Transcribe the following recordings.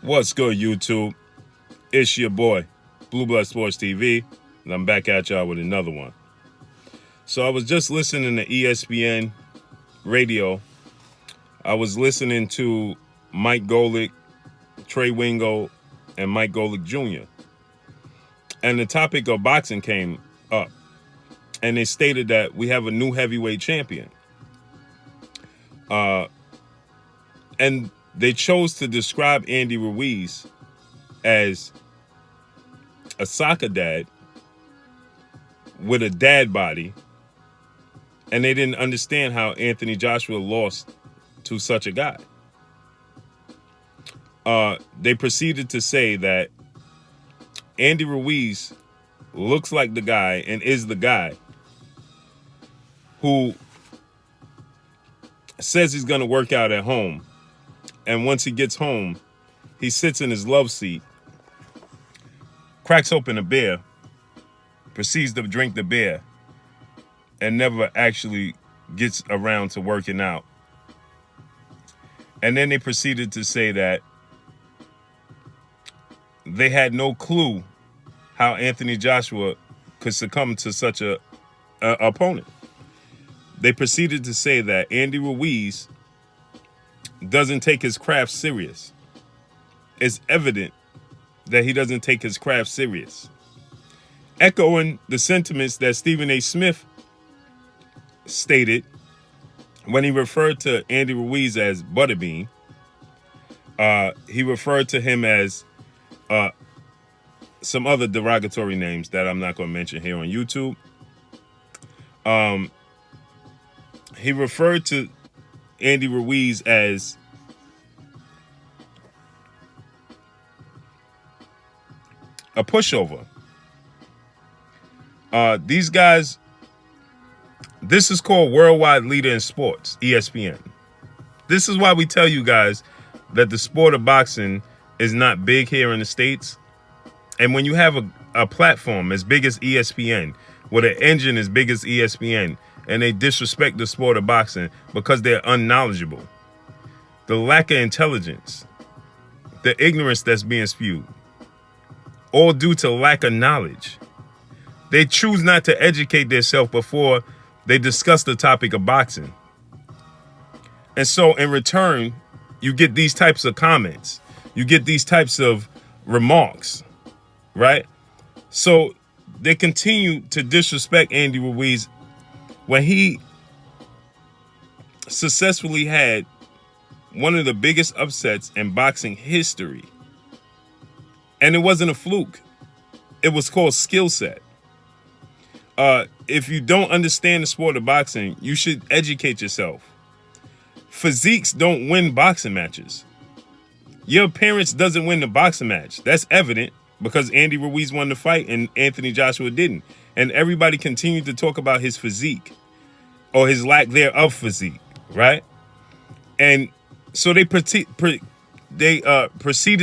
What's good, YouTube? It's your boy, Blue Blood Sports TV, and I'm back at y'all with another one. So I was just listening to ESPN radio. I was listening to Mike Golick, Trey Wingo, and Mike Golick Jr. And the topic of boxing came up. And they stated that we have a new heavyweight champion. And they chose to describe Andy Ruiz as a soccer dad with a dad body. And they didn't understand how Anthony Joshua lost to such a guy. They proceeded to say that Andy Ruiz looks like the guy and is the guy who says he's going to work out at home. And once he gets home, he sits in his love seat, cracks open a beer, proceeds to drink the beer, and never actually gets around to working out. And then they proceeded to say that they had no clue how Anthony Joshua could succumb to such a opponent. They proceeded to say that Andy Ruiz doesn't take his craft serious. It's evident that he doesn't take his craft serious. Echoing the sentiments that Stephen A. Smith stated when he referred to Andy Ruiz as Butterbean. He referred to him as some other derogatory names that I'm not going to mention here on YouTube. He referred to Andy Ruiz as a pushover. These guys, this is called Worldwide Leader in Sports, ESPN. This is why we tell you guys that the sport of boxing is not big here in the States. And when you have a platform as big as ESPN, with an engine as big as ESPN, and they disrespect the sport of boxing because they're unknowledgeable, the lack of intelligence, the ignorance that's being spewed, all due to lack of knowledge. They choose not to educate themselves before they discuss the topic of boxing. And so in return, you get these types of comments. You get these types of remarks, right? So they continue to disrespect Andy Ruiz when he successfully had one of the biggest upsets in boxing history. And it wasn't a fluke. It was called skill set. If you don't understand the sport of boxing, you should educate yourself. Physiques don't win boxing matches. Your appearance doesn't win the boxing match. That's evident because Andy Ruiz won the fight and Anthony Joshua didn't. And everybody continued to talk about his physique or his lack thereof physique, right? And so they proceeded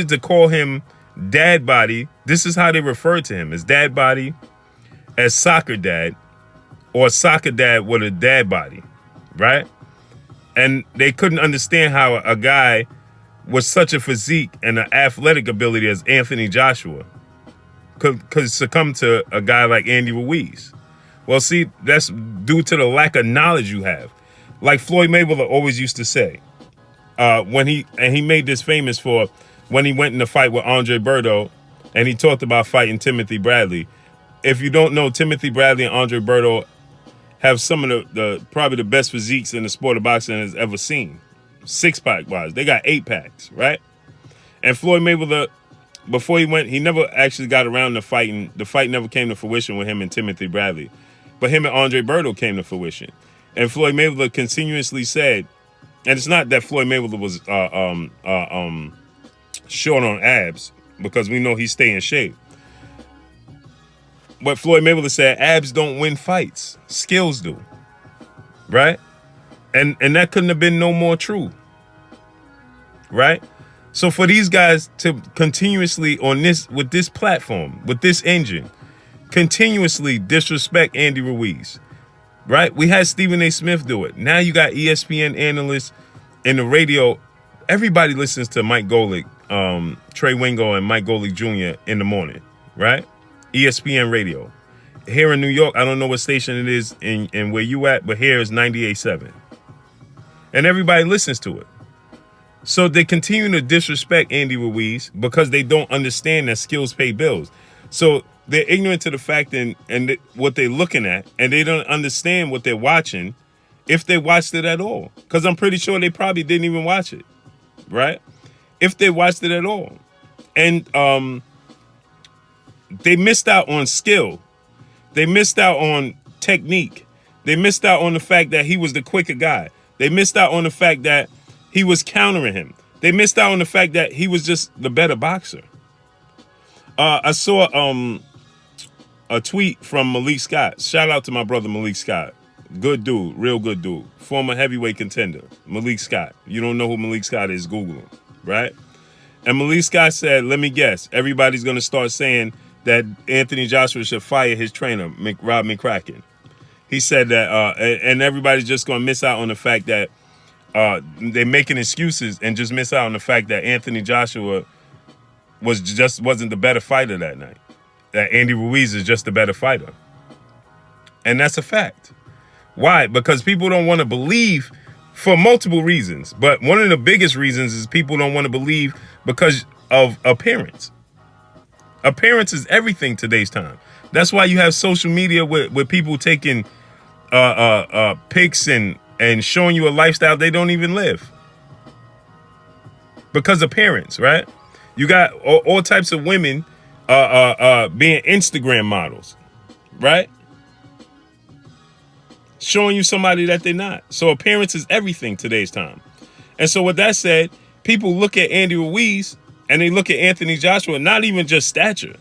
to call him dad body. This is how they referred to him, as dad body, as soccer dad, or soccer dad with a dad body, right? And they couldn't understand how a guy with such a physique and an athletic ability as Anthony Joshua could succumb to a guy like Andy Ruiz. Well, see, that's due to the lack of knowledge you have. Like Floyd Mayweather always used to say, when he made this famous for when he went in the fight with Andre Berto, and he talked about fighting Timothy Bradley. If you don't know, Timothy Bradley and Andre Berto have some of the probably the best physiques in the sport of boxing has ever seen. 6-pack wise, they got 8-packs, right? And Floyd Mayweather, before he went, he never actually got around to fighting. The fight never came to fruition with him and Timothy Bradley, but him and Andre Berto came to fruition. And Floyd Mayweather continuously said, and it's not that Floyd Mayweather was short on abs, because we know he stay in shape. But Floyd Mayweather said abs don't win fights, skills do, right? And that couldn't have been no more true, right? So for these guys to continuously with this platform, with this engine, continuously disrespect Andy Ruiz, right? We had Stephen A. Smith do it. Now you got ESPN analysts in the radio. Everybody listens to Mike Golick Trey Wingo and Mike Golick Jr. in the morning, right? ESPN radio. Here in New York, I don't know what station it is in where you at, but here is 98.7. And everybody listens to it. So they continue to disrespect Andy Ruiz because they don't understand that skills pay bills. So they're ignorant to the fact and what they're looking at, and they don't understand what they're watching if they watched it at all. Because I'm pretty sure they probably didn't even watch it, right? If they watched it at all. And they missed out on skill. They missed out on technique. They missed out on the fact that he was the quicker guy. They missed out on the fact that he was countering him. They missed out on the fact that he was just the better boxer. I saw a tweet from Malik Scott. Shout out to my brother Malik Scott. Good dude, real good dude. Former heavyweight contender, Malik Scott. You don't know who Malik Scott is, Google him, right? And Malik Scott said, let me guess, everybody's going to start saying that Anthony Joshua should fire his trainer, Rob McCracken. He said that, and everybody's just going to miss out on the fact that they're making excuses and just miss out on the fact that Anthony Joshua wasn't the better fighter that night. That Andy Ruiz is just the better fighter. And that's a fact. Why? Because people don't want to believe for multiple reasons. But one of the biggest reasons is people don't want to believe because of appearance. Appearance is everything today's time. That's why you have social media with people taking pics and showing you a lifestyle they don't even live. Because appearance, right? You got all types of women being Instagram models, right? Showing you somebody that they're not. So appearance is everything today's time. And so with that said, people look at Andy Ruiz and they look at Anthony Joshua, not even just stature.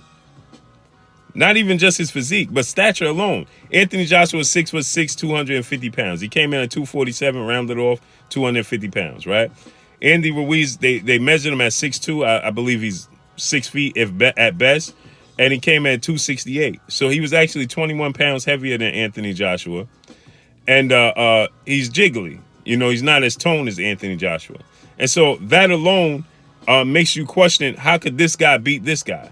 Not even just his physique, but stature alone. Anthony Joshua is 6'6", 250 pounds. He came in at 247, rounded off 250 pounds, right? Andy Ruiz, they measured him at 6'2". I believe he's 6 feet at best. And he came in at 268. So he was actually 21 pounds heavier than Anthony Joshua. And he's jiggly. You know, he's not as toned as Anthony Joshua. And so that alone makes you question, how could this guy beat this guy?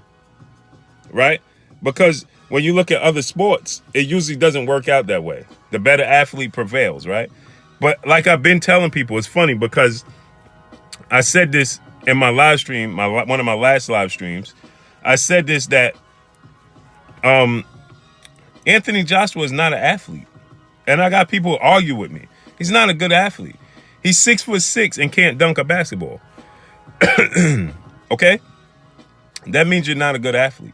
Right? Because when you look at other sports, it usually doesn't work out that way. The better athlete prevails, right? But like I've been telling people, it's funny because I said this in my live stream, one of my last live streams. I said this, that Anthony Joshua is not an athlete. And I got people argue with me. He's not a good athlete. He's 6'6" and can't dunk a basketball. Okay? That means you're not a good athlete.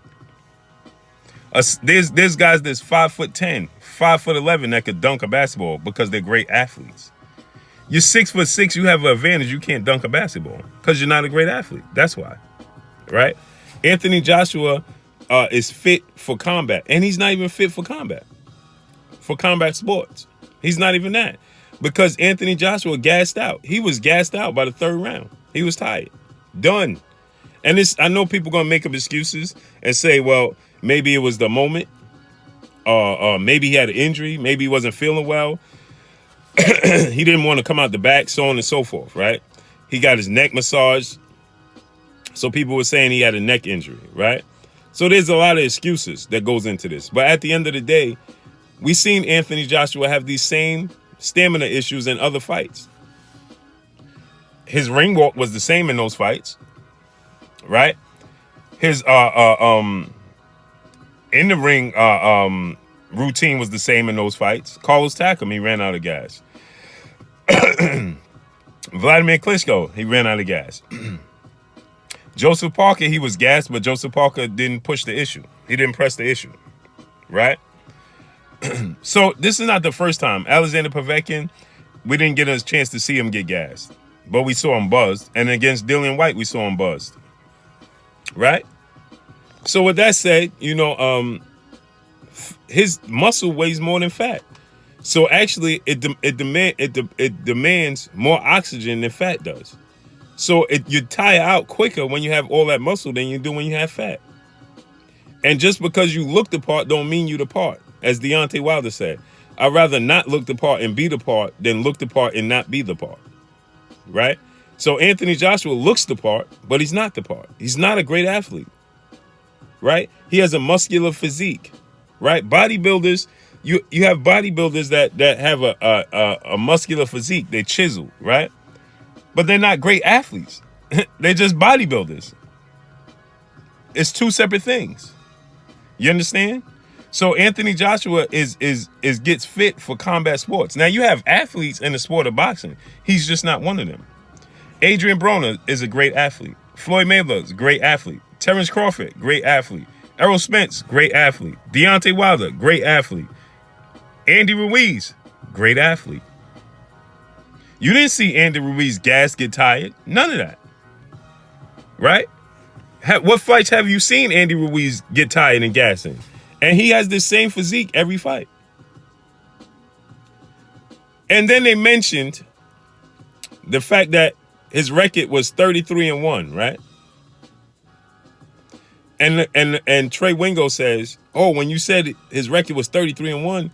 There's guys that's 5'10", 5'11" that could dunk a basketball because they're great athletes. You're 6'6", you have an advantage. You can't dunk a basketball because you're not a great athlete. That's why, right? Anthony Joshua is fit for combat, and he's not even fit for combat sports. He's not even that, because Anthony Joshua gassed out. He was gassed out by the third round. He was tired, done. And I know people gonna make up excuses and say, well, maybe it was the moment. Maybe he had an injury. Maybe he wasn't feeling well. He didn't want to come out the back, so on and so forth, right? He got his neck massaged. So people were saying he had a neck injury, right? So there's a lot of excuses that goes into this. But at the end of the day, we seen Anthony Joshua have these same stamina issues in other fights. His ring walk was the same in those fights, right? His in the ring routine was the same in those fights. Carlos Takam, he ran out of gas. Vladimir Klitschko, he ran out of gas. Joseph Parker, he was gassed, but Joseph Parker didn't push the issue. He didn't press the issue, right? So this is not the first time. Alexander Povetkin, we didn't get a chance to see him get gassed, but we saw him buzzed. And against Dillian White, we saw him buzzed, right? So with that said, you know, his muscle weighs more than fat. So actually, it demands more oxygen than fat does. So you tire out quicker when you have all that muscle than you do when you have fat. And just because you look the part don't mean you the part. As Deontay Wilder said, I'd rather not look the part and be the part than look the part and not be the part. Right? So Anthony Joshua looks the part, but he's not the part. He's not a great athlete, right? He has a muscular physique, right? Bodybuilders, you have bodybuilders that have a muscular physique. They chisel, right? But they're not great athletes. They're just bodybuilders. It's two separate things. You understand? So Anthony Joshua is gets fit for combat sports. Now you have athletes in the sport of boxing. He's just not one of them. Adrian Broner is a great athlete. Floyd Mayweather is a great athlete. Terrence Crawford, great athlete. Errol Spence, great athlete. Deontay Wilder, great athlete. Andy Ruiz, great athlete. You didn't see Andy Ruiz gas get tired. None of that. Right? What fights have you seen Andy Ruiz get tired and gassing? And he has the same physique every fight. And then they mentioned the fact that his record was 33-1, right? And Trey Wingo says, "Oh, when you said his record was 33-1,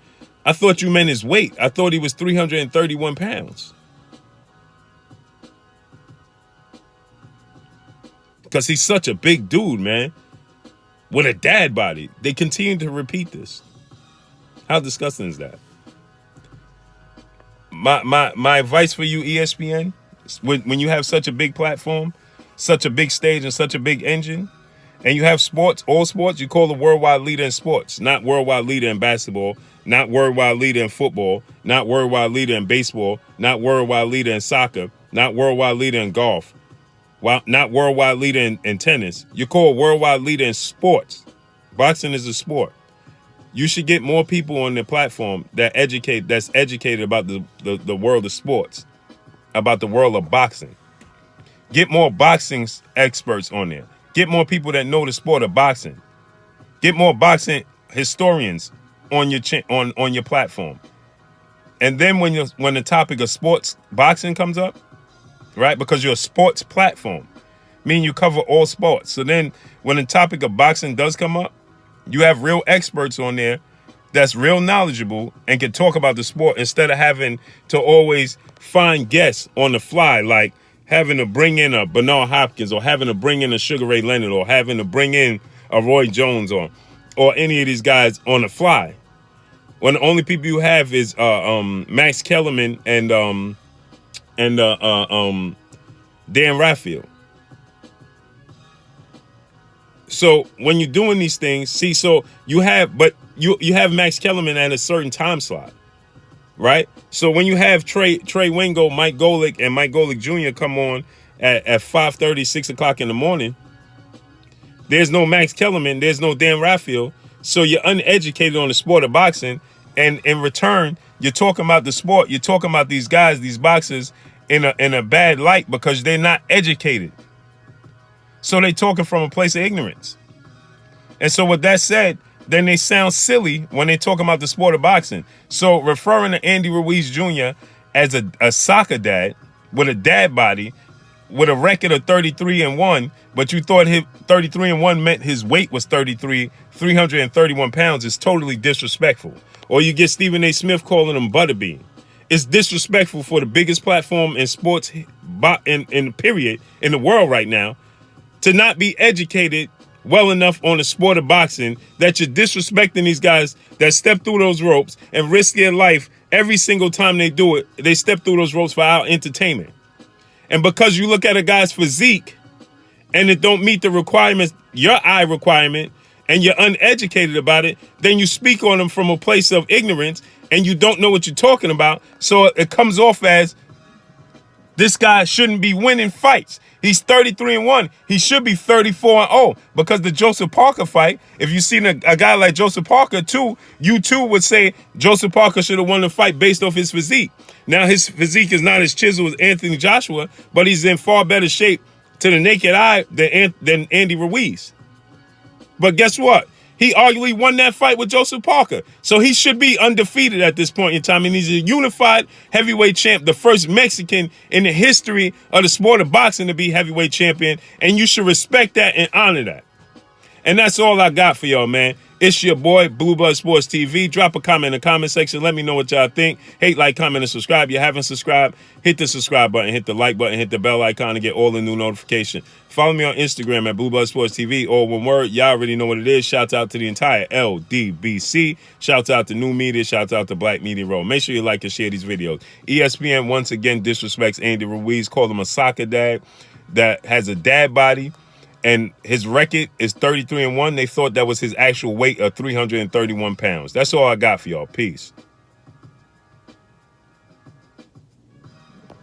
I thought you meant his weight. I thought he was 331 pounds." Because he's such a big dude, man, with a dad body. They continue to repeat this. How disgusting is that? My advice for you, ESPN, when you have such a big platform, such a big stage, and such a big engine, and you have sports, all sports, you call the worldwide leader in sports, not worldwide leader in basketball, not worldwide leader in football, not worldwide leader in baseball, not worldwide leader in soccer, not worldwide leader in golf, not worldwide leader in tennis. You call worldwide leader in sports. Boxing is a sport. You should get more people on the platform that's educated about the world of sports, about the world of boxing. Get more boxing experts on there. Get more people that know the sport of boxing. Get more boxing historians on your platform. And then when the topic of sports boxing comes up, right? Because you're a sports platform, meaning you cover all sports. So then when the topic of boxing does come up, you have real experts on there that's real knowledgeable and can talk about the sport instead of having to always find guests on the fly, like having to bring in a Bernard Hopkins or having to bring in a Sugar Ray Leonard or having to bring in a Roy Jones or any of these guys on the fly. When the only people you have is Max Kellerman and Dan Raphael. So when you're doing these things, see, so you have Max Kellerman at a certain time slot, right? So when you have Trey Wingo, Mike Golick, and Mike Golick Jr. come on at 5:30, 6 o'clock in the morning, there's no Max Kellerman, there's no Dan Raphael, so you're uneducated on the sport of boxing, and in return, you're talking about the sport, you're talking about these guys, these boxers, in a bad light because they're not educated. So they talking from a place of ignorance. And so with that said, then they sound silly when they talk about the sport of boxing. So referring to Andy Ruiz Jr. as a soccer dad with a dad body with a record of 33-1, but you thought his 33-1 meant his weight was 331 pounds is totally disrespectful. Or you get Stephen A. Smith calling him Butterbean. It's disrespectful for the biggest platform in sports in period in the world right now to not be educated well enough on the sport of boxing that you're disrespecting these guys that step through those ropes and risk their life every single time they do it. They step through those ropes for our entertainment. And because you look at a guy's physique and it don't meet the requirements, your eye requirement, and you're uneducated about it, then you speak on him from a place of ignorance and you don't know what you're talking about. So it comes off as this guy shouldn't be winning fights. He's 33-1. He should be 34-0 because the Joseph Parker fight, if you seen a guy like Joseph Parker too, you too would say Joseph Parker should have won the fight based off his physique. Now his physique is not as chiseled as Anthony Joshua, but he's in far better shape to the naked eye than Andy Ruiz. But guess what? He arguably won that fight with Joseph Parker. So he should be undefeated at this point in time. And he's a unified heavyweight champ, the first Mexican in the history of the sport of boxing to be heavyweight champion. And you should respect that and honor that. And that's all I got for y'all, man. It's your boy, Blue Blood Sports TV. Drop a comment in the comment section. Let me know what y'all think. Hate, like, comment, and subscribe. If you haven't subscribed, hit the subscribe button, hit the like button, hit the bell icon to get all the new notifications. Follow me on Instagram at Blue Blood Sports TV, all one word. Y'all already know what it is. Shouts out to the entire LDBC. Shouts out to New Media. Shouts out to Black Media Row. Make sure you like and share these videos. ESPN once again disrespects Andy Ruiz. Called him a soccer dad that has a dad body. And his record is 33-1. They thought that was his actual weight of 331 pounds. That's all I got for y'all. Peace.